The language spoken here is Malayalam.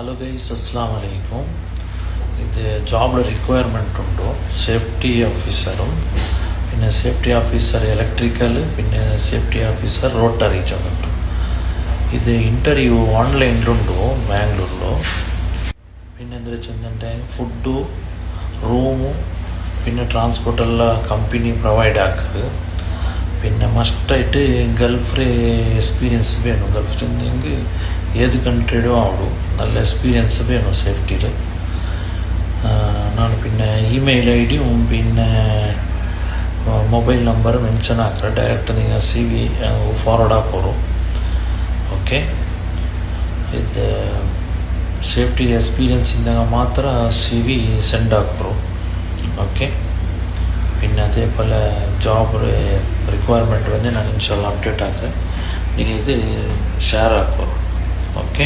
Hello guys, ಅಸ್ಸಲಾಮ್ ಅಲೈಕುಮ್. ಇದು ಜಾಬ್ റിക്വയർമെൻറ് ഉണ്ടോ സേഫ്റ്റി ഓഫീസറും പിന്നെ സേഫ്റ്റി ഓഫീസർ ഇലക്ട്രിക്കൽ പിന്നെ സേഫ്റ്റി ഓഫീസർ రోటరీ చదువుతూ ఇది ఇంటర్వ్యూ ఆన్లైన్లో ఉండు ബാംഗ്ലൂരിലോ. പിന്നെ എന്താ വെച്ചിട്ടുണ്ടെ ഫുഡു റൂമു പിന്നെ ട്രാൻസ്പോർട്ട് എല്ലാം കമ്പനി പ്രൊവൈഡ് ആക്കുന്നത്. പിന്നെ മസ്റ്റായിട്ട് ഗൾഫ് എക്സ്പീരിയൻസ് വേണം. ഗൾഫ് ചെന്നെങ്കിൽ ഏത് കൺട്രിയിലും ആവുള്ളൂ നല്ല എക്സ്പീരിയൻസ് വേണം സേഫ്റ്റിയിൽ. ನಾನು പിന്നെ ഇമെയിൽ ഐ ഡിയും പിന്നെ ಮೊಬೈಲ್ ನಂಬರ್ ಮೆನ್ಷನ್ ಹಾಕ್ರೆ ಡೈರೆಕ್ಟ್ ನೀವು ಸಿ ವಿ ಫಾರ್ವರ್ಡ್ ಹಾಕೋರು. ಓಕೆ, ಇದು ಸೇಫ್ಟಿ ಎಕ್ಸ್ಪೀರಿಯನ್ಸ್ ಇದ್ದಾಗ ಮಾತ್ರ ಸಿ ವಿ ಸೆಂಡ್ ಹಾಕೋರು. ഓക്കെ, പിന്നെ അതേപോലെ ജോബ് റിക്വയർമെൻറ്റ് വന്ന് ഞാൻ ഇൻഷാല്ല അപ്ഡേറ്റ് ആക്കുക. നിങ്ങൾ ഇത് ഷെയർ ആക്കോರು. ഓക്കെ.